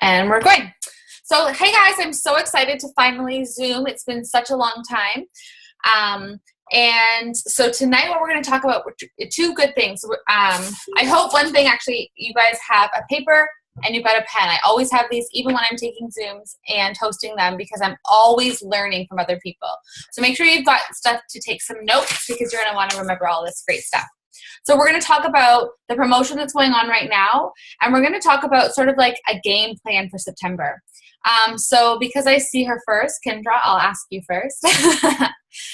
And we're going. So, hey guys, I'm so excited to finally Zoom. It's been such a long time. And so tonight what we're going to talk about two good things. I hope one thing, actually, you guys have a paper and you've got a pen. I always have these even when I'm taking Zooms and hosting them because I'm always learning from other people. So make sure you've got stuff to take some notes because you're going to want to remember all this great stuff. So we're going to talk about the promotion that's going on right now, and we're going to talk about sort of like a game plan for September. So because I see her first, Kendra, I'll ask you first.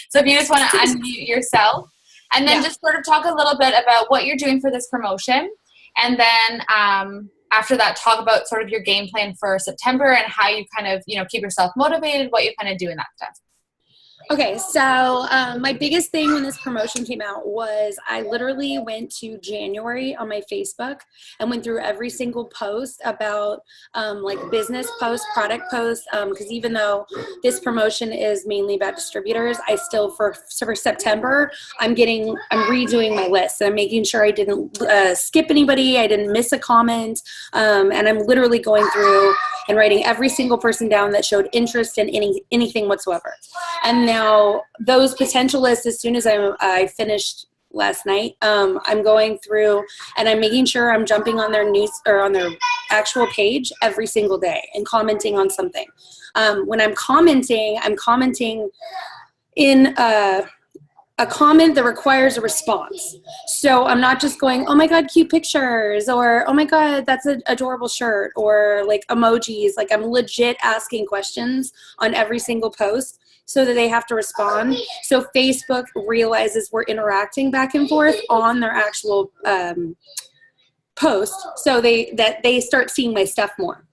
So if you just want to unmute yourself, and then just sort of talk a little bit about what you're doing for this promotion, and then after that, talk about sort of your game plan for September and how you kind of, keep yourself motivated, what you kind of do in that stuff. Okay, so my biggest thing when this promotion came out was I literally went to January on my Facebook and went through every single post about like business posts, product posts, because even though this promotion is mainly about distributors, I still, for September, I'm redoing my list. I'm making sure I didn't skip anybody, I didn't miss a comment, and I'm literally going through and writing every single person down that showed interest in anything whatsoever. And now those potential lists, as soon as I finished last night, I'm going through and I'm making sure I'm jumping on their news or on their actual page every single day and commenting on something. When I'm commenting in a comment that requires a response. So I'm not just going, oh my God, cute pictures, or oh my God, that's an adorable shirt, or like emojis. Like I'm legit asking questions on every single post so that they have to respond. So Facebook realizes we're interacting back and forth on their actual post, so they start seeing my stuff more,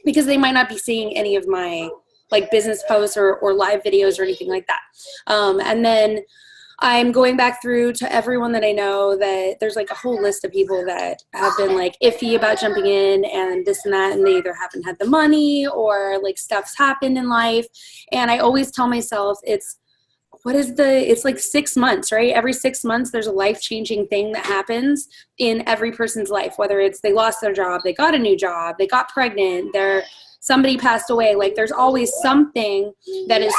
because they might not be seeing any of my like business posts or live videos or anything like that. And then I'm going back through to everyone that I know that there's like a whole list of people that have been like iffy about jumping in and this and that, and they either haven't had the money or like stuff's happened in life. And I always tell myself it's like 6 months, right? Every 6 months there's a life-changing thing that happens in every person's life, whether it's they lost their job, they got a new job, they got pregnant, somebody passed away. Like there's always something that is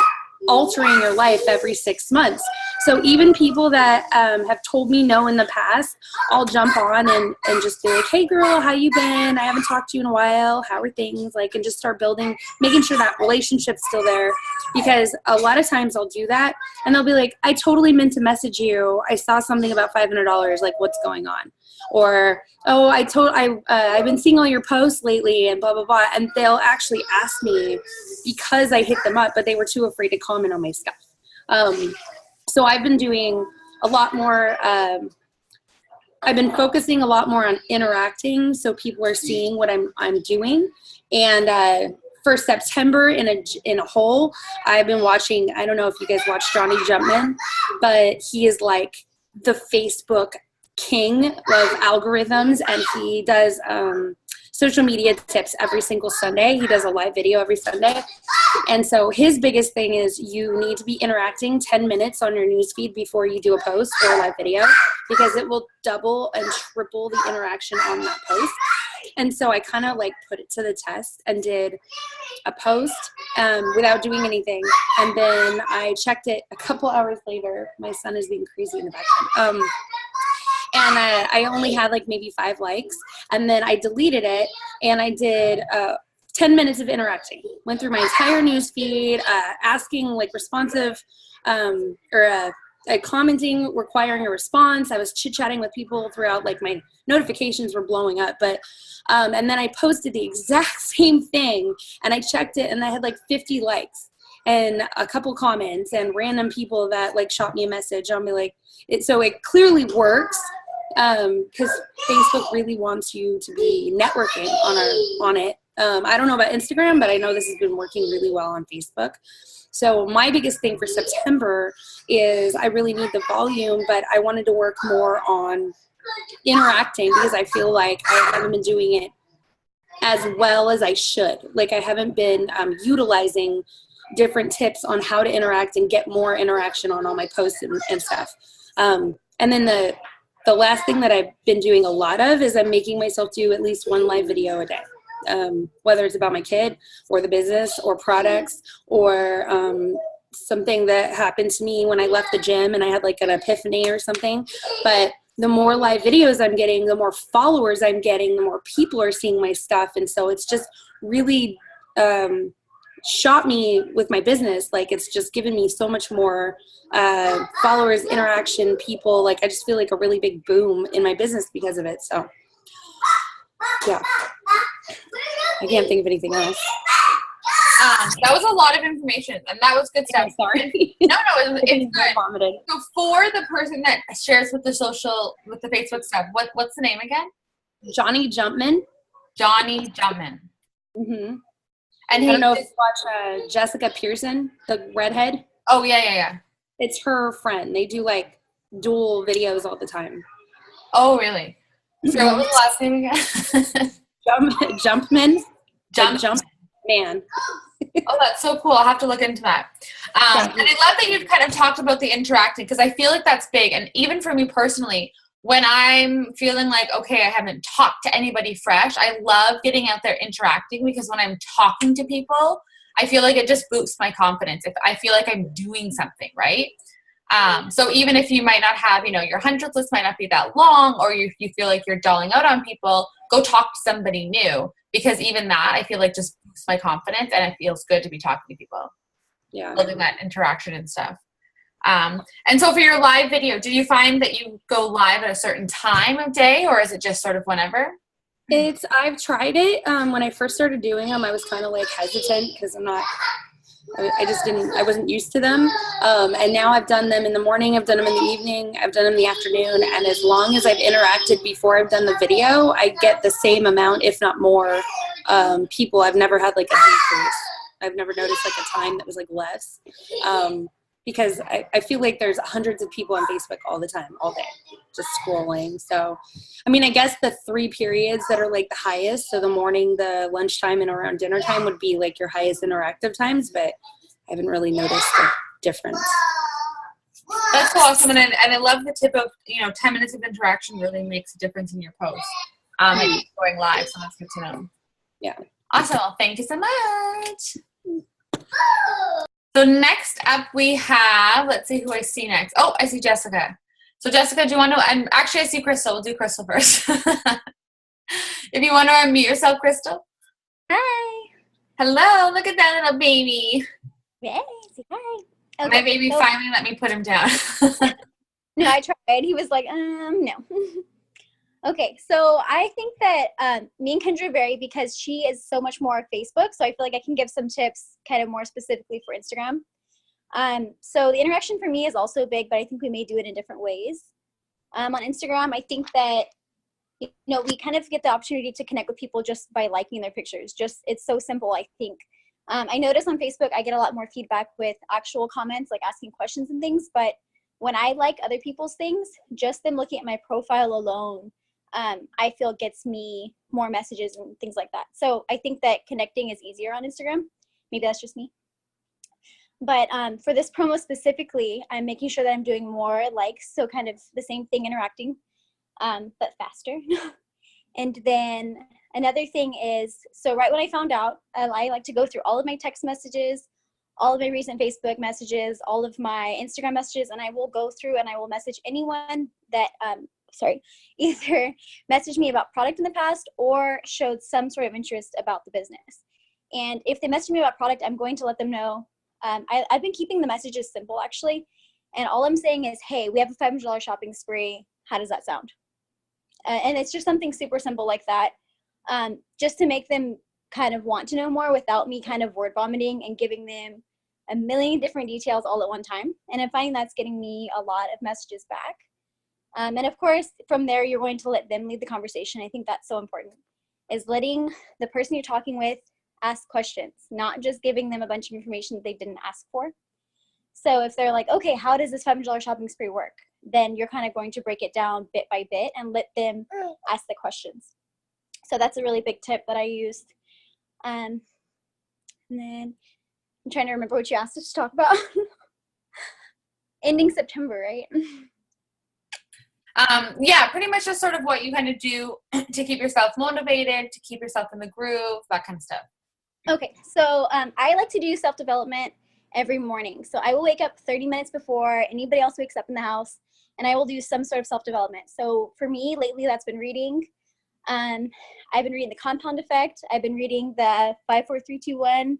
altering your life every 6 months. So even people that have told me no in the past, I'll jump on and just be like, hey girl, how you been? I haven't talked to you in a while. How are things? Like, and just start building, making sure that relationship's still there. Because a lot of times I'll do that and they'll be like, I totally meant to message you. I saw something about $500. Like, what's going on? Or, oh, I've been seeing all your posts lately and blah, blah, blah. And they'll actually ask me because I hit them up, but they were too afraid to comment on my stuff. So I've been doing a lot more, I've been focusing a lot more on interacting so people are seeing what I'm doing. And for September in a whole, I've been watching, I don't know if you guys watch Johnny Jumpman, but he is like the Facebook king of algorithms, and he does social media tips every single Sunday. He does a live video every Sunday. And so his biggest thing is you need to be interacting 10 minutes on your newsfeed before you do a post or a live video, because it will double and triple the interaction on that post. And so I kind of like put it to the test and did a post without doing anything. And then I checked it a couple hours later. My son is being crazy in the background. And I only had like maybe 5 likes. And then I deleted it and I did 10 minutes of interacting. Went through my entire news feed, asking like responsive commenting, requiring a response. I was chit-chatting with people throughout, like my notifications were blowing up. But and then I posted the exact same thing and I checked it and I had like 50 likes and a couple comments and random people that like shot me a message. I'll be like, so it clearly works. Because Facebook really wants you to be networking on it. I don't know about Instagram, but I know this has been working really well on Facebook. So my biggest thing for September is I really need the volume, but I wanted to work more on interacting because I feel like I haven't been doing it as well as I should. Like I haven't been utilizing different tips on how to interact and get more interaction on all my posts and stuff. And then the last thing that I've been doing a lot of is I'm making myself do at least one live video a day. whether it's about my kid or the business or products or something that happened to me when I left the gym and I had like an epiphany or something. But the more live videos I'm getting, the more followers I'm getting, the more people are seeing my stuff. And so it's just really shot me with my business. Like, it's just given me so much more followers, interaction, people. Like, I just feel like a really big boom in my business because of it. So yeah, I can't think of anything else. That was a lot of information, and that was good stuff. I'm sorry. No, it's good. Vomited. So for the person that shares with the Facebook stuff, what's the name again? Johnny Jumpman. Johnny Jumpman. Mm-hmm. And I don't know if you watch Jessica Pearson, the redhead. Oh, yeah. It's her friend. They do like dual videos all the time. Oh, really? So what was the last name again? Jumpman. Jumpman. Oh, that's so cool. I'll have to look into that. And I love that you've kind of talked about the interacting, because I feel like that's big. And even for me personally, when I'm feeling like, okay, I haven't talked to anybody fresh, I love getting out there interacting, because when I'm talking to people, I feel like it just boosts my confidence. If I feel like I'm doing something, right? So even if you might not have, your 100th list might not be that long, or you feel like you're dulling out on people, go talk to somebody new, because even that, I feel like just boosts my confidence, and it feels good to be talking to people. Yeah. Building that interaction and stuff. And so for your live video, do you find that you go live at a certain time of day, or is it just sort of whenever? I've tried it. When I first started doing them, I was kind of like hesitant because I wasn't used to them. And now I've done them in the morning, I've done them in the evening, I've done them in the afternoon. And as long as I've interacted before I've done the video, I get the same amount, if not more, people. I've never had like a decrease. I've never noticed like a time that was like less. Because I feel like there's hundreds of people on Facebook all the time, all day, just scrolling. So, I mean, I guess the 3 periods that are like the highest, so the morning, the lunchtime, and around dinner time would be like your highest interactive times, but I haven't really noticed the difference. That's awesome. And I love the tip of, 10 minutes of interaction really makes a difference in your post. And going live, so that's good to know. Yeah. Awesome. Well, thank you so much. So next up we have, let's see who I see next. Oh, I see Jessica. So Jessica, do you want to, actually I see Crystal. We'll do Crystal first. If you want to unmute yourself, Crystal. Hi. Hello, look at that little baby. Yay, say hi. Okay, my baby finally let me put him down. No, I tried. He was like, no. Okay, so I think that me and Kendra vary because she is so much more Facebook, so I feel like I can give some tips kind of more specifically for Instagram. So the interaction for me is also big, but I think we may do it in different ways. On Instagram, I think that, we kind of get the opportunity to connect with people just by liking their pictures. It's so simple, I think. I notice on Facebook, I get a lot more feedback with actual comments, like asking questions and things, but when I like other people's things, just them looking at my profile alone, I feel gets me more messages and things like that. So I think that connecting is easier on Instagram. Maybe that's just me. But for this promo specifically, I'm making sure that I'm doing more likes, so kind of the same thing, interacting, but faster. And then another thing is, so right when I found out, I like to go through all of my text messages, all of my recent Facebook messages, all of my Instagram messages, and I will go through and I will message anyone that either messaged me about product in the past or showed some sort of interest about the business. And if they message me about product, I'm going to let them know. I've been keeping the messages simple, actually. And all I'm saying is, hey, we have a $500 shopping spree. How does that sound? And it's just something super simple like that, just to make them kind of want to know more without me kind of word vomiting and giving them a million different details all at one time. And I'm finding that's getting me a lot of messages back. And of course, from there, you're going to let them lead the conversation. I think that's so important, is letting the person you're talking with ask questions, not just giving them a bunch of information that they didn't ask for. So if they're like, okay, how does this $500 shopping spree work? Then you're kind of going to break it down bit by bit and let them ask the questions. So that's a really big tip that I used. And then I'm trying to remember what you asked us to talk about. Ending September, right? Yeah, pretty much just sort of what you kind of do to keep yourself motivated, to keep yourself in the groove, that kind of stuff. Okay, so I like to do self-development every morning. So I will wake up 30 minutes before anybody else wakes up in the house, and I will do some sort of self-development. So for me, lately, that's been reading. I've been reading The Compound Effect. I've been reading the 5, 4, 3, 2, 1.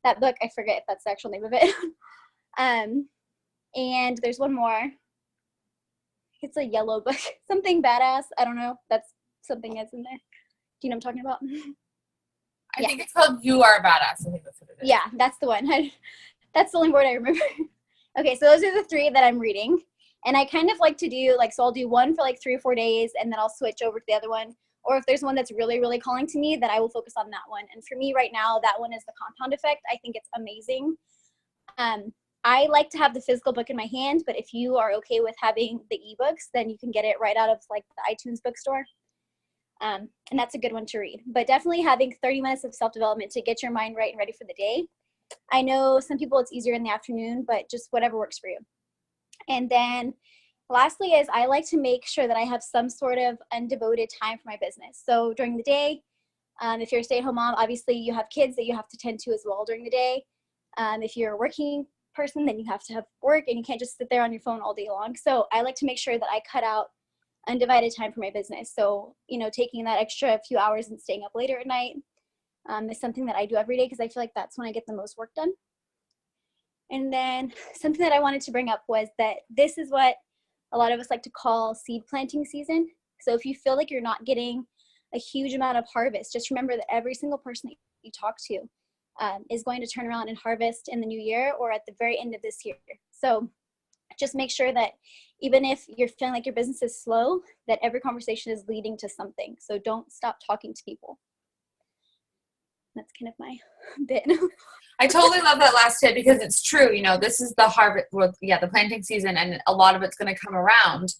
That book, I forget if that's the actual name of it. And there's one more. It's a yellow book, something badass. I don't know. That's something that's in there. Do you know what I'm talking about? I think it's called You Are Badass. I think that's what it is. Yeah, that's the one. That's the only word I remember. Okay, so those are the 3 that I'm reading. And I kind of like to do, like, so I'll do one for like 3 or 4 days, and then I'll switch over to the other one. Or if there's one that's really, really calling to me, then I will focus on that one. And for me right now, that one is The Compound Effect. I think it's amazing. I like to have the physical book in my hand, but if you are okay with having the ebooks, then you can get it right out of like the iTunes bookstore. And that's a good one to read. But definitely having 30 minutes of self-development to get your mind right and ready for the day. I know some people it's easier in the afternoon, but just whatever works for you. And then lastly is I like to make sure that I have some sort of undevoted time for my business. So during the day, if you're a stay-at-home mom, obviously you have kids that you have to tend to as well during the day. If you're a working person, then you have to have work, and you can't just sit there on your phone all day long. So I like to make sure that I cut out undivided time for my business. So, you know, taking that extra few hours and staying up later at night is something that I do every day, because I feel like that's when I get the most work done. And then something that I wanted to bring up was that this is what a lot of us like to call seed planting season. So if you feel like you're not getting a huge amount of harvest, just remember that every single person that you talk to is going to turn around and harvest in the new year or at the very end of this year. So just make sure that even if you're feeling like your business is slow, that every conversation is leading to something. So don't stop talking to people. That's kind of my bit. I totally love that last tip, because it's true. You know, this is the harvest, well, yeah, the planting season, and a lot of it's going to come around.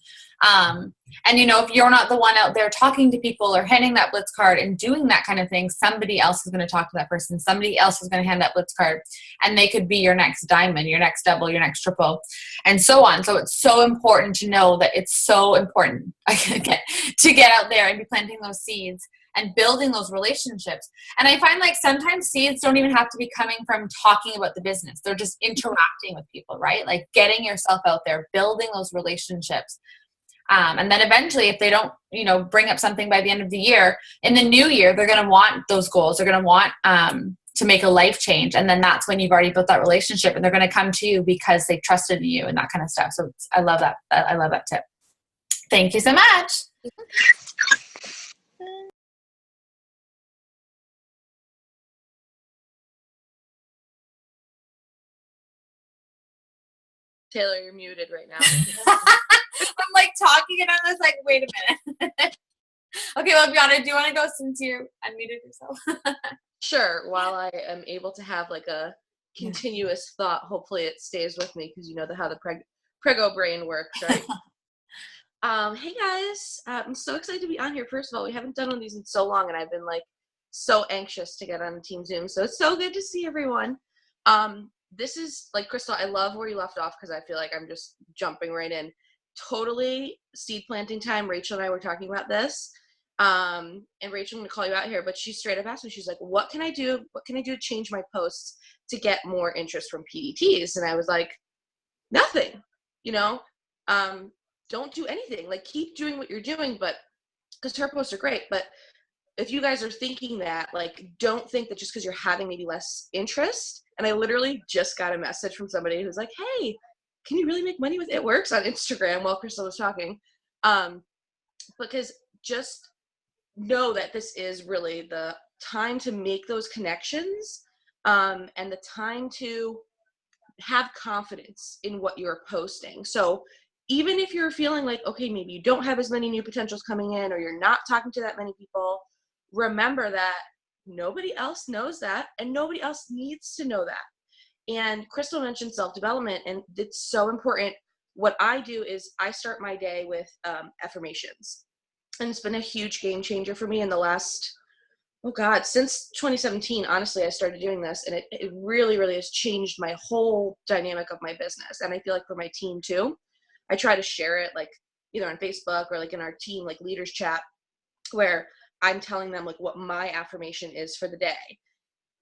And, you know, if you're not the one out there talking to people or handing that Blitz card and doing that kind of thing, somebody else is going to talk to that person. Somebody else is going to hand that Blitz card, and they could be your next diamond, your next double, your next triple, and so on. So it's so important to know that it's so important to get out there and be planting those seeds and building those relationships. And I find like sometimes seeds don't even have to be coming from talking about the business. They're just interacting with people, right? Like getting yourself out there, building those relationships. And then eventually, if they don't, you know, bring up something by the end of the year, in the new year, they're going to want those goals. They're going to want to make a life change. And then that's when you've already built that relationship, and they're going to come to you because they've trusted in you and that kind of stuff. So I love that. I love that tip. Thank you so much. Taylor, you're muted right now. I'm like talking, and I'm just like, wait a minute. Okay, well, Bianca, do you want to go since you unmuted yourself? Sure. While I am able to have like a continuous thought, hopefully it stays with me, because you know how the prego brain works, right? Hey guys, I'm so excited to be on here. First of all, we haven't done one of these in so long, and I've been like so anxious to get on Team Zoom. So it's so good to see everyone. This is like, Crystal, I love where you left off, because I feel like I'm just jumping right in. Totally seed planting time. Rachel and I were talking about this. And Rachel, I'm going to call you out here, but she straight up asked me, she's like, what can I do? What can I do to change my posts to get more interest from PDTs? And I was like, nothing, you know, don't do anything. Like, keep doing what you're doing, but because her posts are great. But if you guys are thinking that, like, don't think that just because you're having maybe less interest. And I literally just got a message from somebody who's like, hey, can you really make money with It Works on Instagram while Crystal was talking? Because just know that this is really the time to make those connections, and the time to have confidence in what you're posting. So even if you're feeling like, okay, maybe you don't have as many new potentials coming in, or you're not talking to that many people, remember that nobody else knows that, and nobody else needs to know that. And Crystal mentioned self-development, and it's so important. What I do is I start my day with affirmations. And it's been a huge game changer for me in the last, since 2017, honestly, I started doing this, and it really, really has changed my whole dynamic of my business. And I feel like for my team too, I try to share it like either on Facebook or like in our team, like leaders chat, where I'm telling them like what my affirmation is for the day.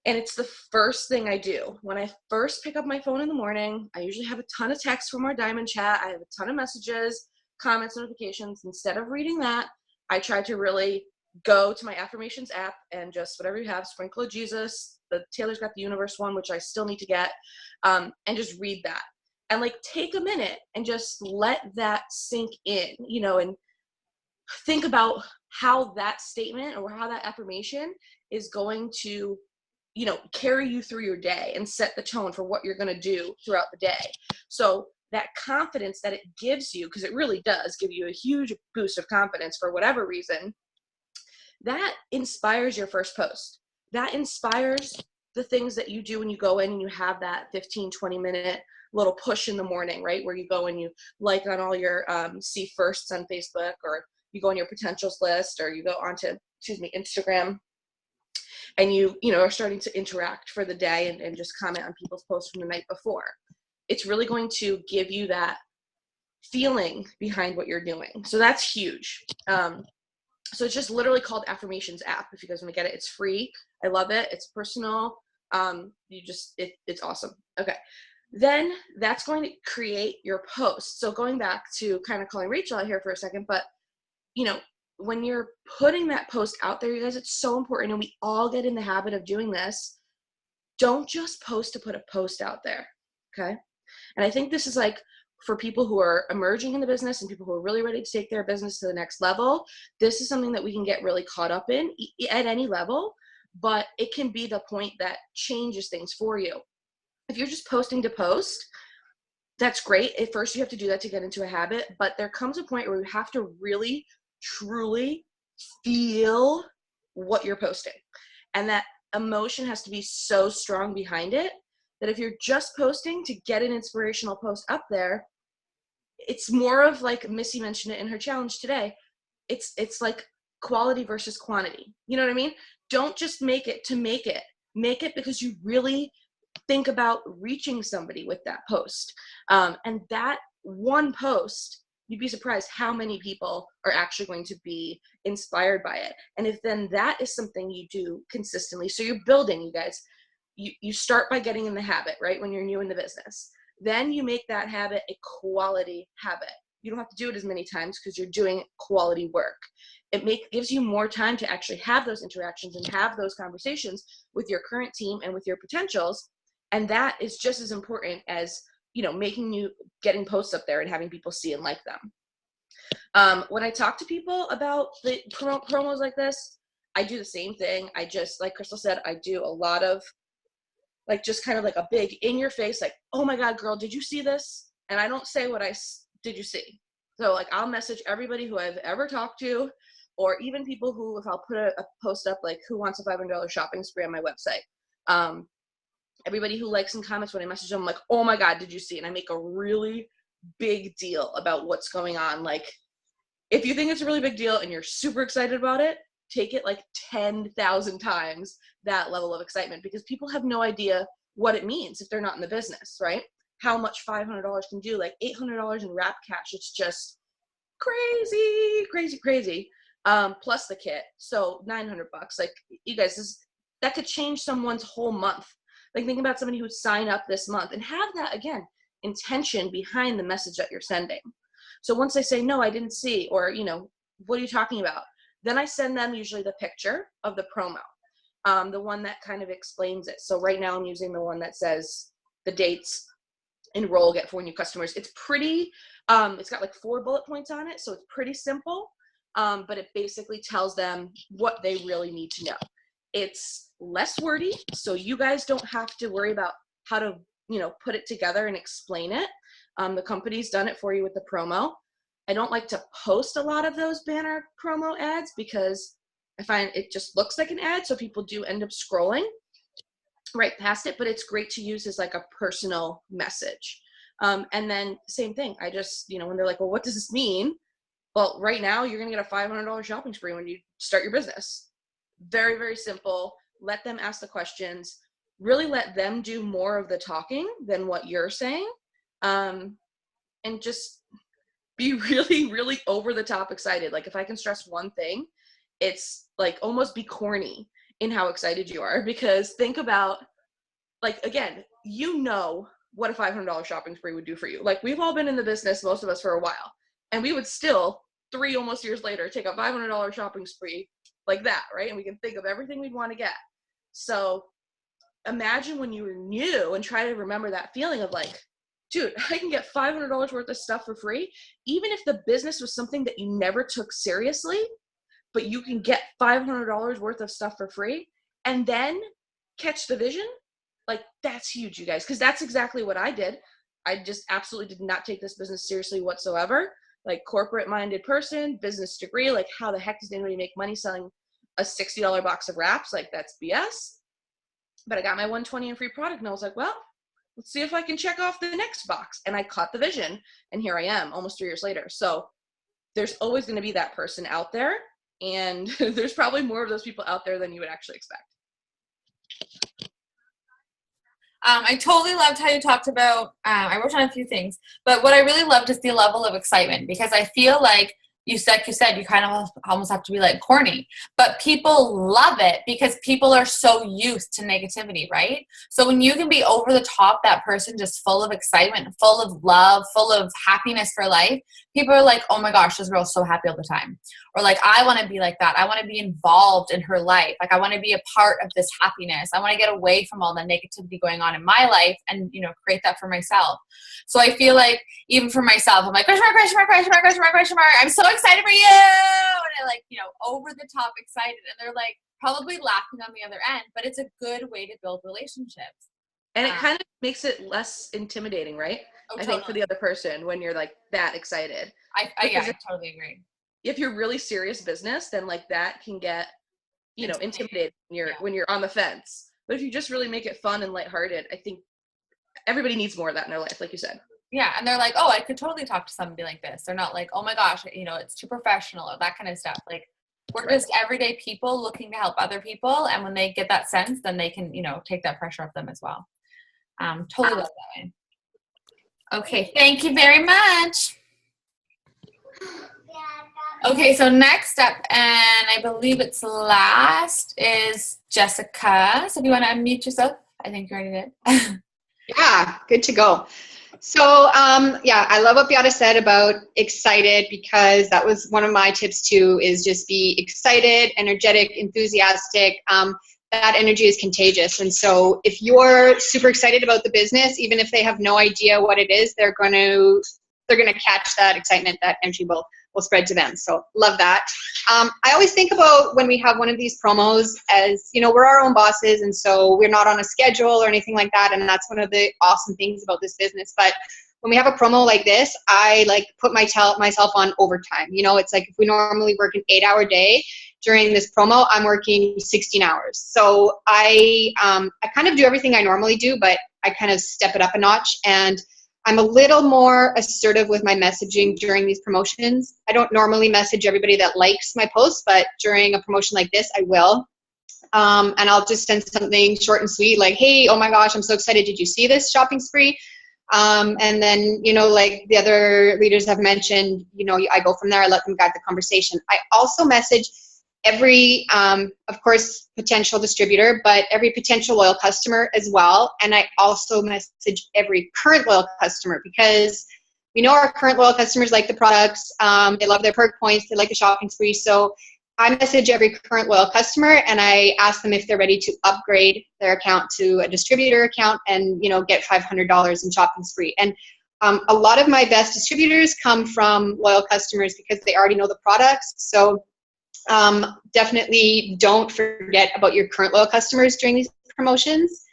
And it's the first thing I do. When I first pick up my phone in the morning, I usually have a ton of texts from our diamond chat. I have a ton of messages, comments, notifications. Instead of reading that, I try to really go to my affirmations app and just whatever you have, Sprinkle of Jesus, the Taylor's Got the Universe one, which I still need to get, and just read that. And like take a minute and just let that sink in, you know, and think about how that statement or how that affirmation is going to, you know, carry you through your day and set the tone for what you're going to do throughout the day. So that confidence that it gives you, because it really does give you a huge boost of confidence for whatever reason, that inspires your first post. That inspires the things that you do when you go in and you have that 15-20 minute little push in the morning, right? Where you go and you like on all your see firsts on Facebook, or you go on your potentials list, or you go onto, Instagram, and you know, are starting to interact for the day and just comment on people's posts from the night before. It's really going to give you that feeling behind what you're doing. So that's huge. So it's just literally called Affirmations app. If you guys want to get it, it's free. I love it. It's personal. It's awesome. Okay. Then that's going to create your post. So going back to kind of calling Rachel out here for a second, but you know, when you're putting that post out there, you guys, it's so important. And we all get in the habit of doing this. Don't just post to put a post out there. Okay. And I think this is like for people who are emerging in the business and people who are really ready to take their business to the next level. This is something that we can get really caught up in at any level, but it can be the point that changes things for you. If you're just posting to post, that's great. At first, you have to do that to get into a habit, but there comes a point where you have to really, truly feel what you're posting. And that emotion has to be so strong behind it that if you're just posting to get an inspirational post up there, it's more of like Missy mentioned it in her challenge today. It's like quality versus quantity. You know what I mean? Don't just make it to make it. Make it because you really think about reaching somebody with that post. And that one post, you'd be surprised how many people are actually going to be inspired by it. And if then that is something you do consistently, so you're building, you guys, you start by getting in the habit, right? When you're new in the business, then you make that habit a quality habit. You don't have to do it as many times because you're doing quality work. It gives you more time to actually have those interactions and have those conversations with your current team and with your potentials. And that is just as important as, you know, getting posts up there and having people see and like them. When I talk to people about the promos like this, I do the same thing. I just, like Crystal said, I do a lot of like, just kind of like a big in your face, like, oh my God, girl, did you see this? And I don't say did you see? So like, I'll message everybody who I've ever talked to, or even people who, if I'll put a post up, like who wants a $500 shopping spree on my website. Everybody who likes and comments, when I message them, I'm like, oh my God, did you see? And I make a really big deal about what's going on. Like, if you think it's a really big deal and you're super excited about it, take it like 10,000 times that level of excitement, because people have no idea what it means if they're not in the business, right? How much $500 can do, like $800 in wrap cash. It's just crazy, crazy, crazy. Plus the kit. So $900. Like, you guys, that could change someone's whole month. Like, think about somebody who signed up this month and have that, again, intention behind the message that you're sending. So once they say, no, I didn't see, or, you know, what are you talking about? Then I send them usually the picture of the promo, the one that kind of explains it. So right now I'm using the one that says the dates, enroll, get 4 new customers. It's pretty, it's got like 4 bullet points on it. So it's pretty simple, but it basically tells them what they really need to know. It's less wordy, so you guys don't have to worry about how to, you know, put it together and explain it. The company's done it for you with the promo. I don't like to post a lot of those banner promo ads because I find it just looks like an ad, so people do end up scrolling right past it, but it's great to use as like a personal message. And then same thing, I just, you know, when they're like, well, what does this mean? Well, right now you're going to get a $500 shopping spree when you start your business. Very, very simple. Let them ask the questions. Really let them do more of the talking than what you're saying. And just be really, really over the top excited. Like if I can stress one thing, it's like almost be corny in how excited you are, because think about, like, again, you know what a $500 shopping spree would do for you. Like we've all been in the business, most of us, for a while, and we would still 3 almost years later take a $500 shopping spree like that, right? And we can think of everything we'd want to get. So imagine when you were new and try to remember that feeling of like, dude, I can get $500 worth of stuff for free. Even if the business was something that you never took seriously, but you can get $500 worth of stuff for free and then catch the vision. Like that's huge, you guys, because that's exactly what I did. I just absolutely did not take this business seriously whatsoever. Like corporate minded person, business degree, like how the heck does anybody make money selling a $60 box of wraps? Like that's BS. But I got my 120 in free product and I was like, well, let's see if I can check off the next box. And I caught the vision, and here I am almost 3 years later. So there's always going to be that person out there, and there's probably more of those people out there than you would actually expect. I totally loved how you talked about, I wrote down a few things, but what I really loved is the level of excitement, because I feel like you said, you kind of almost have to be like corny, but people love it because people are so used to negativity, right? So when you can be over the top, that person just full of excitement, full of love, full of happiness for life, people are like, oh my gosh, this girl's so happy all the time. Or like, I want to be like that. I want to be involved in her life. Like I want to be a part of this happiness. I want to get away from all the negativity going on in my life and, you know, create that for myself. So I feel like even for myself, I'm like, question mark. I'm so excited for you. And I like, you know, over the top excited. And they're like probably laughing on the other end, but it's a good way to build relationships. And it kind of makes it less intimidating, right? Oh, I think for the other person when you're like that excited. I totally agree. If you're really serious business, then like that can get, you know, intimidating when you're on the fence. But if you just really make it fun and lighthearted, I think everybody needs more of that in their life, like you said. Yeah, and they're like, oh, I could totally talk to somebody like this. They're not like, oh my gosh, you know, it's too professional or that kind of stuff. Like we're just everyday people looking to help other people, and when they get that sense, then they can, you know, take that pressure off them as well. Totally love that way. Okay, thank you very much. Okay, so next up, and I believe it's last, is Jessica. So if you want to unmute yourself, I think you already did. Yeah, good to go. So, yeah, I love what Beata said about excited, because that was one of my tips too, is just be excited, energetic, enthusiastic. That energy is contagious. And so if you're super excited about the business, even if they have no idea what it is, they're going to catch that excitement, that energy will spread to them. So love that. I always think about when we have one of these promos as, you know, we're our own bosses, and so we're not on a schedule or anything like that. And that's one of the awesome things about this business. But when we have a promo like this, I like put myself on overtime. You know, it's like if we normally work an 8-hour day, during this promo, I'm working 16 hours. So I kind of do everything I normally do, but I kind of step it up a notch, and I'm a little more assertive with my messaging during these promotions. I don't normally message everybody that likes my posts, but during a promotion like this, I will. And I'll just send something short and sweet, like, hey, oh my gosh, I'm so excited. Did you see this shopping spree? And then, you know, like the other leaders have mentioned, you know, I go from there. I let them guide the conversation. I also message every, of course, potential distributor, but every potential loyal customer as well. And I also message every current loyal customer, because we know our current loyal customers like the products. They love their perk points. They like the shopping spree. So I message every current loyal customer, and I ask them if they're ready to upgrade their account to a distributor account and, you know, get $500 in shopping spree. And a lot of my best distributors come from loyal customers because they already know the products. So definitely don't forget about your current loyal customers during these promotions.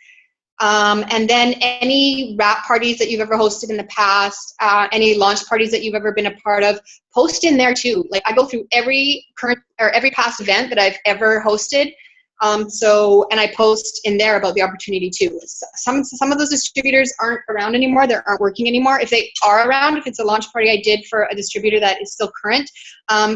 And then any wrap parties that you've ever hosted in the past, any launch parties that you've ever been a part of, post in there too. Like I go through every current or every past event that I've ever hosted. And I post in there about the opportunity too. Some of those distributors aren't around anymore. They aren't working anymore. If they are around, if it's a launch party I did for a distributor that is still current,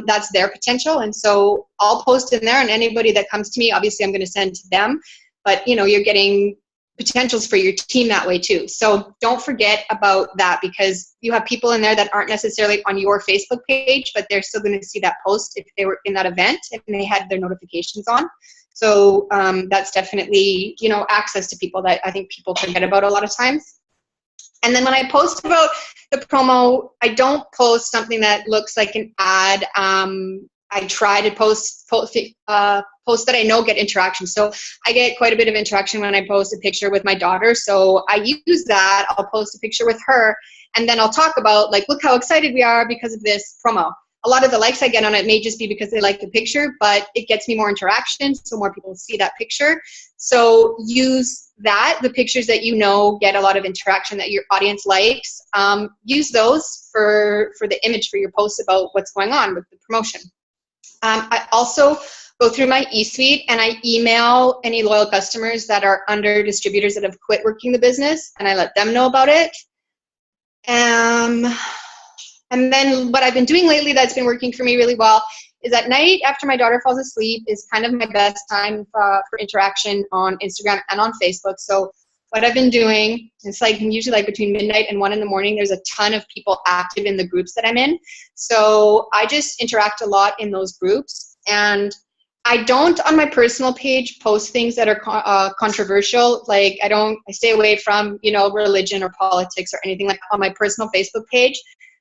that's their potential. And so I'll post in there, and anybody that comes to me, obviously I'm going to send to them. But, you know, you're getting potentials for your team that way too. So don't forget about that, because you have people in there that aren't necessarily on your Facebook page, but they're still going to see that post if they were in that event and they had their notifications on. So that's definitely, you know, access to people that I think people forget about a lot of times. And then when I post about the promo, I don't post something that looks like an ad. I try to post that I know get interaction. So I get quite a bit of interaction when I post a picture with my daughter. So I use that. I'll post a picture with her, and then I'll talk about, like, look how excited we are because of this promo. A lot of the likes I get on it may just be because they like the picture, but it gets me more interaction, so more people see that picture. So use that, the pictures that you know get a lot of interaction that your audience likes. Use those for the image for your posts about what's going on with the promotion. I also go through my eSuite and I email any loyal customers that are under distributors that have quit working the business, and I let them know about it. And then what I've been doing lately that's been working for me really well is at night after my daughter falls asleep is kind of my best time for interaction on Instagram and on Facebook. So what I've been doing, it's like usually like between midnight and 1 in the morning, there's a ton of people active in the groups that I'm in. So I just interact a lot in those groups. And I don't on my personal page post things that are controversial. Like I stay away from, you know, religion or politics or anything like that on my personal Facebook page.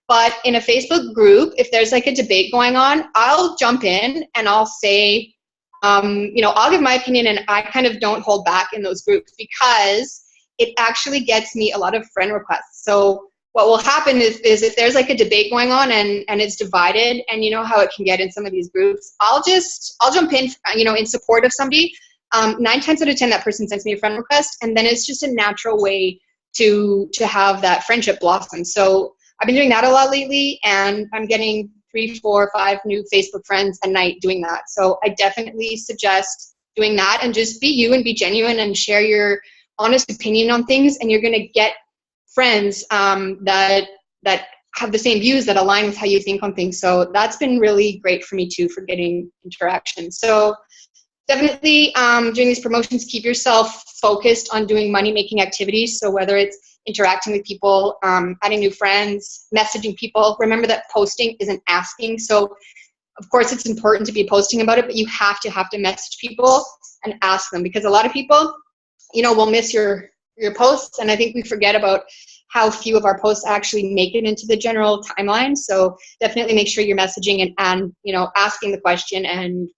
But in a Facebook group, if there's like a debate going on, I'll jump in and I'll say, you know, I'll give my opinion, and I kind of don't hold back in those groups because it actually gets me a lot of friend requests. So what will happen is if there's like a debate going on and it's divided, and you know how it can get in some of these groups, I'll jump in, you know, in support of somebody. 9 times out of 10, that person sends me a friend request, and then it's just a natural way to have that friendship blossom. So I've been doing that a lot lately, and I'm getting 3, 4, 5 new Facebook friends a night doing that. So I definitely suggest doing that, and just be you and be genuine and share your honest opinion on things, and you're going to get friends that have the same views that align with how you think on things. So that's been really great for me too, for getting interaction. So definitely during these promotions, keep yourself focused on doing money-making activities. So whether it's interacting with people, adding new friends, messaging people. Remember that posting isn't asking. So of course it's important to be posting about it, but you have to message people and ask them, because a lot of people, you know, will miss your posts. And I think we forget about how few of our posts actually make it into the general timeline. So definitely make sure you're messaging and you know, asking the question, and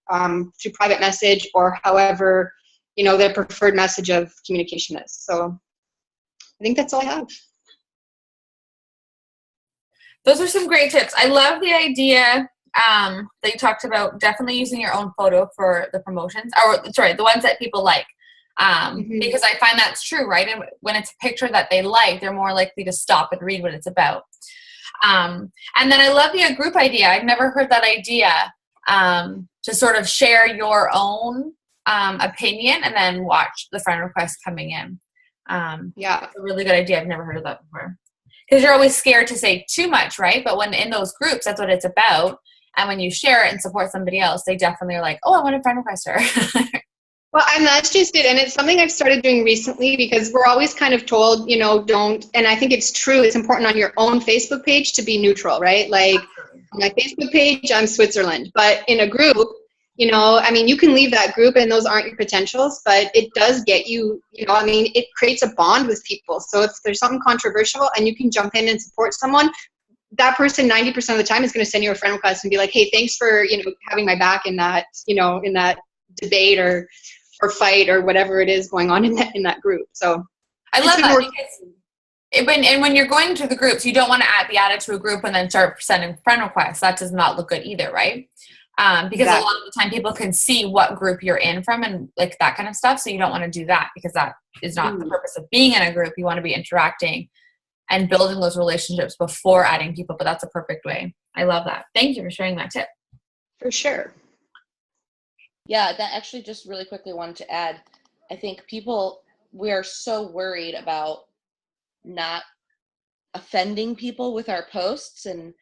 through private message or however, you know, their preferred message of communication is. So I think that's all I have. Those are some great tips. I love the idea that you talked about, definitely using your own photo for the promotions, or sorry, the ones that people like. Because I find that's true, right? And when it's a picture that they like, they're more likely to stop and read what it's about. And then I love the group idea. I've never heard that idea, to sort of share your own opinion and then watch the friend request coming in. Yeah, it's a really good idea. I've never heard of that before. Because you're always scared to say too much, right? But when in those groups, that's what it's about. And when you share it and support somebody else, they definitely are like, oh, I want to friend request her. Well, and that's just it. And it's something I've started doing recently, because we're always kind of told, you know, don't, and I think it's true, it's important on your own Facebook page to be neutral, right? Like on my Facebook page, I'm Switzerland. But in a group, you know, I mean, you can leave that group and those aren't your potentials, but it does get you, you know, I mean, it creates a bond with people. So if there's something controversial and you can jump in and support someone, that person 90% of the time is going to send you a friend request and be like, hey, thanks for, you know, having my back in that, you know, in that debate or fight or whatever it is going on in that group. So I love that, because when you're going to the groups, you don't want to be added to a group and then start sending friend requests. That does not look good either, right? Because exactly. A lot of the time people can see what group you're in from and like that kind of stuff. So you don't want to do that, because that is not the purpose of being in a group. You want to be interacting and building those relationships before adding people. But that's a perfect way. I love that. Thank you for sharing that tip. For sure. Yeah, that actually just really quickly wanted to add, I think we are so worried about not offending people with our posts and,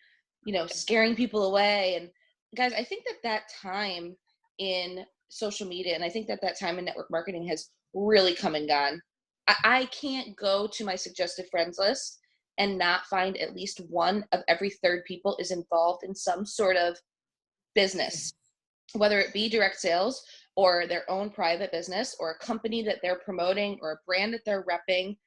you know, scaring people away. And guys, I think that time in social media, and I think that time in network marketing has really come and gone. I can't go to my suggested friends list and not find at least one of every third people is involved in some sort of business, whether it be direct sales or their own private business or a company that they're promoting or a brand that they're repping.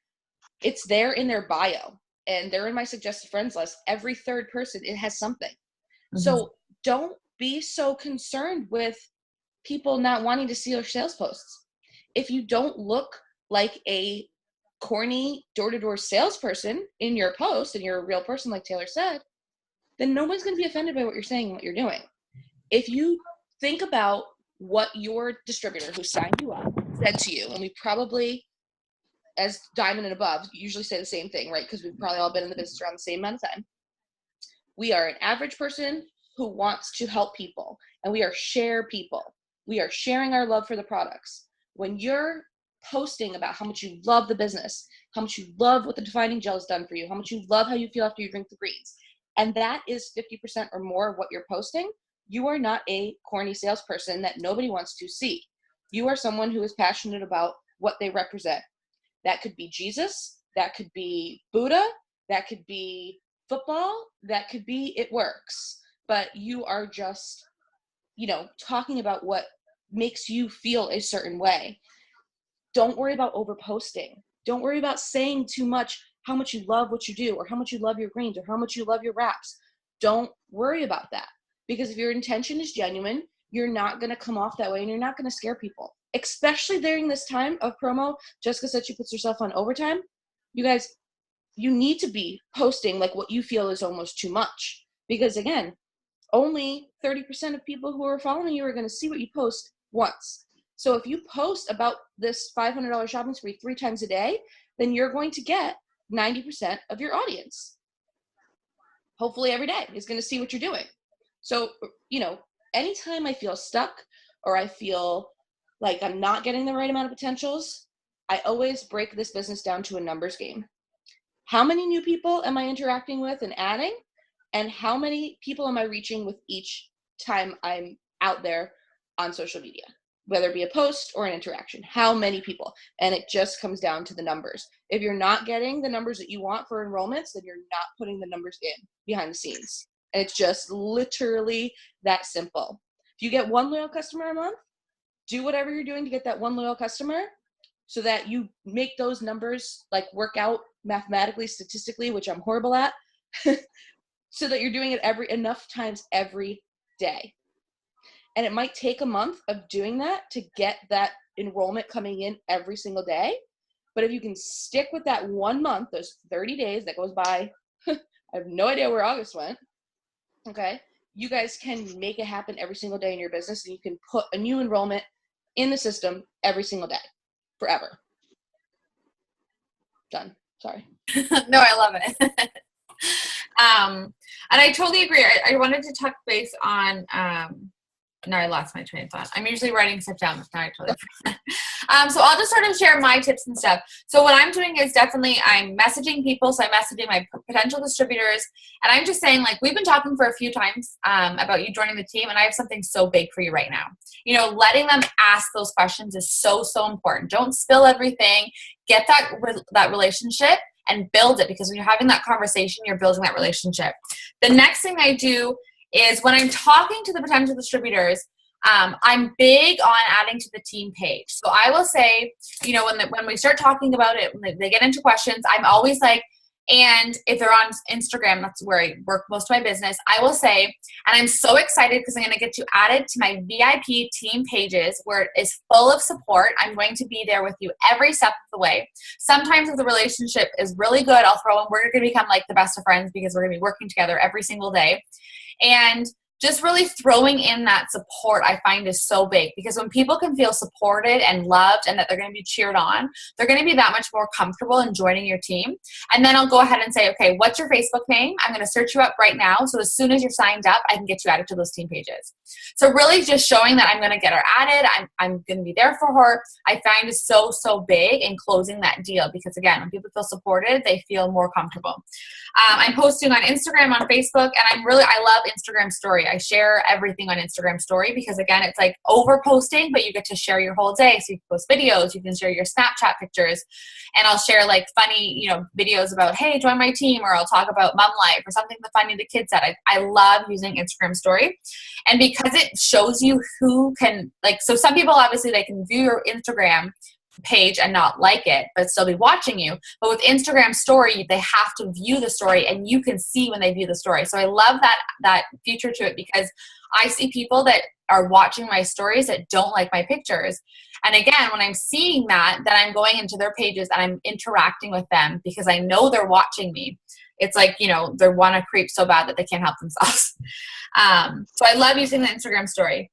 It's there in their bio and they're in my suggested friends list. Every third person, it has something. Mm-hmm. So don't be so concerned with people not wanting to see your sales posts. If you don't look like a corny door-to-door salesperson in your post and you're a real person like Taylor said, then no one's going to be offended by what you're saying and what you're doing. If you think about what your distributor who signed you up said to you, and we probably, as Diamond and above, usually say the same thing, right? Because we've probably all been in the business around the same amount of time. We are an average person who wants to help people, and we are share people. We are sharing our love for the products. When you're posting about how much you love the business, how much you love what the defining gel has done for you, how much you love how you feel after you drink the greens, and that is 50% or more of what you're posting, you are not a corny salesperson that nobody wants to see. You are someone who is passionate about what they represent. That could be Jesus, that could be Buddha, that could be football, that could be it works. But you are just, talking about what makes you feel a certain way. Don't worry about overposting. Don't worry about saying too much how much you love what you do or how much you love your greens or how much you love your wraps. Don't worry about that. Because if your intention is genuine, you're not going to come off that way and you're not going to scare people. Especially during this time of promo. Jessica said she puts herself on overtime. You guys, you need to be posting like what you feel is almost too much. Because again, only 30% of people who are following you are going to see what you post once. So if you post about this $500 shopping spree 3 times a day, then you're going to get 90% of your audience. Hopefully every day is going to see what you're doing. So, anytime I feel stuck or I feel like I'm not getting the right amount of potentials, I always break this business down to a numbers game. How many new people am I interacting with and adding? And how many people am I reaching with each time I'm out there on social media? Whether it be a post or an interaction, how many people? And it just comes down to the numbers. If you're not getting the numbers that you want for enrollments, then you're not putting the numbers in behind the scenes. And it's just literally that simple. If you get 1 loyal customer a month, do whatever you're doing to get that 1 loyal customer so that you make those numbers like work out mathematically, statistically, which I'm horrible at, so that you're doing it enough times every day. And it might take a month of doing that to get that enrollment coming in every single day. But if you can stick with that 1 month, those 30 days that goes by, I have no idea where August went. Okay. You guys can make it happen every single day in your business, and you can put a new enrollment in the system every single day, forever. Done. Sorry. No, I love it. And I totally agree. I wanted to touch base on, now I lost my train of thought. I'm usually writing stuff down, but now I totally forgot. So I'll just sort of share my tips and stuff. So what I'm doing is definitely I'm messaging people. So I'm messaging my potential distributors. And I'm just saying, like, we've been talking for a few times about you joining the team. And I have something so big for you right now. Letting them ask those questions is so, so important. Don't spill everything. Get that relationship and build it, because when you're having that conversation, you're building that relationship. The next thing I do is when I'm talking to the potential distributors, I'm big on adding to the team page. So I will say, when we start talking about it, when they get into questions, I'm always like, and if they're on Instagram, that's where I work most of my business, I will say, and I'm so excited because I'm going to get you added to my VIP team pages where it is full of support. I'm going to be there with you every step of the way. Sometimes if the relationship is really good, I'll throw in, we're going to become like the best of friends because we're going to be working together every single day. And just really throwing in that support, I find, is so big, because when people can feel supported and loved and that they're going to be cheered on, they're going to be that much more comfortable in joining your team. And then I'll go ahead and say, okay, what's your Facebook name? I'm going to search you up right now. So as soon as you're signed up, I can get you added to those team pages. So really just showing that I'm going to get her added. I'm going to be there for her. I find is so, so big in closing that deal, because again, when people feel supported, they feel more comfortable. I'm posting on Instagram, on Facebook, and I love Instagram story. story. I share everything on Instagram story because again, it's like over posting, but you get to share your whole day. So you can post videos, you can share your Snapchat pictures, and I'll share like funny, videos about, hey, join my team, or I'll talk about mom life or something funny the kids said. I love using Instagram story. And because it shows you who can, like, so some people obviously they can view your Instagram page and not like it but still be watching you, but with Instagram story they have to view the story and you can see when they view the story. So I love that feature to it because I see people that are watching my stories that don't like my pictures, and again when I'm seeing that, then I'm going into their pages and I'm interacting with them because I know they're watching me. It's like, they want to creep so bad that they can't help themselves. So I love using the Instagram story.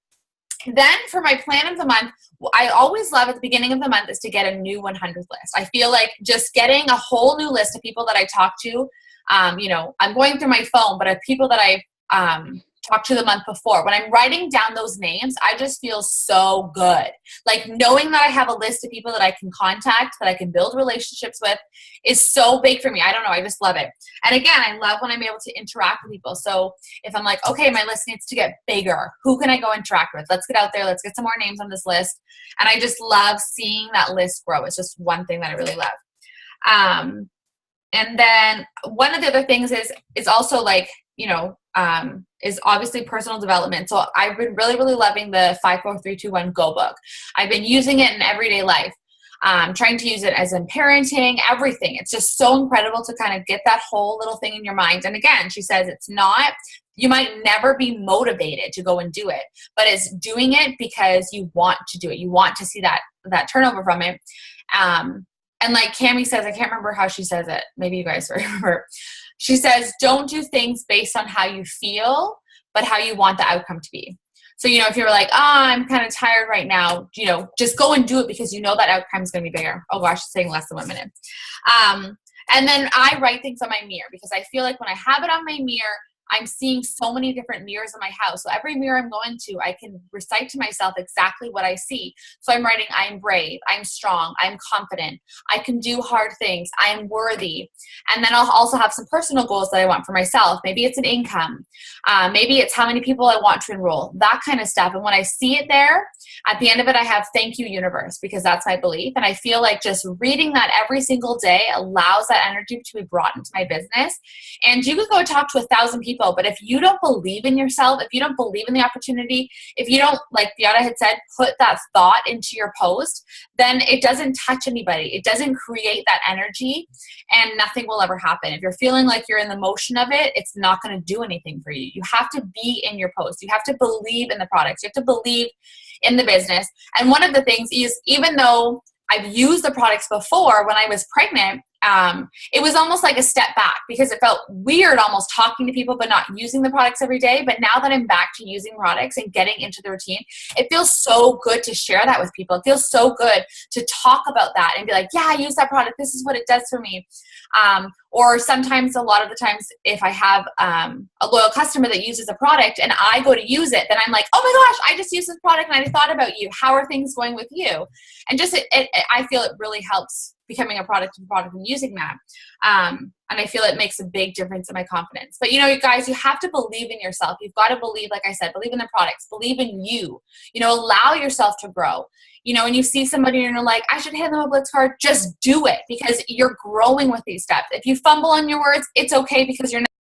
Then for my plan of the month, I always love at the beginning of the month is to get a new 100 list. I feel like just getting a whole new list of people that I talk to, I'm going through my phone, but of people that I've talked to the month before, when I'm writing down those names, I just feel so good. Like knowing that I have a list of people that I can contact, that I can build relationships with is so big for me. I don't know. I just love it. And again, I love when I'm able to interact with people. So if I'm like, okay, my list needs to get bigger, who can I go interact with? Let's get out there. Let's get some more names on this list. And I just love seeing that list grow. It's just one thing that I really love. And then one of the other things is also like, is obviously personal development. So I've been really, really loving the 5, 4, 3, 2, 1 Go book. I've been using it in everyday life, trying to use it as in parenting, everything. It's just so incredible to kind of get that whole little thing in your mind. And again, she says you might never be motivated to go and do it, but it's doing it because you want to do it. You want to see that turnover from it. And like Cammie says, I can't remember how she says it. Maybe you guys remember. She says, don't do things based on how you feel, but how you want the outcome to be. So, if you're like, I'm kind of tired right now, just go and do it because that outcome is going to be bigger. Oh gosh, it's saying less than 1 minute. And then I write things on my mirror because I feel like when I have it on my mirror, I'm seeing so many different mirrors in my house. So every mirror I'm going to, I can recite to myself exactly what I see. So I'm writing, I'm brave, I'm strong, I'm confident, I can do hard things, I'm worthy. And then I'll also have some personal goals that I want for myself. Maybe it's an income. Maybe it's how many people I want to enroll, that kind of stuff. And when I see it there, at the end of it, I have thank you, universe, because that's my belief. And I feel like just reading that every single day allows that energy to be brought into my business. And you could go talk to 1,000 people, but if you don't believe in yourself, if you don't believe in the opportunity, if you don't, like Beata had said, put that thought into your post, then it doesn't touch anybody. It doesn't create that energy and nothing will ever happen. If you're feeling like you're in the motion of it, it's not going to do anything for you. You have to be in your post. You have to believe in the products. You have to believe in the business. And one of the things is, even though I've used the products before when I was pregnant, it was almost like a step back because it felt weird almost talking to people but not using the products every day. But now that I'm back to using products and getting into the routine, it feels so good to share that with people. It feels so good to talk about that and be like, yeah, I use that product. This is what it does for me. Or sometimes, a lot of the times, if I have a loyal customer that uses a product and I go to use it, then I'm like, oh my gosh, I just used this product and I thought about you. How are things going with you? And just I feel it really helps becoming a product and using that. And I feel it makes a big difference in my confidence. But, you guys, you have to believe in yourself. You've got to believe, like I said, believe in the products, believe in you, allow yourself to grow. When you see somebody and you're like, I should hand them a Blitz card, just do it because you're growing with these steps. If you fumble on your words, it's okay because you're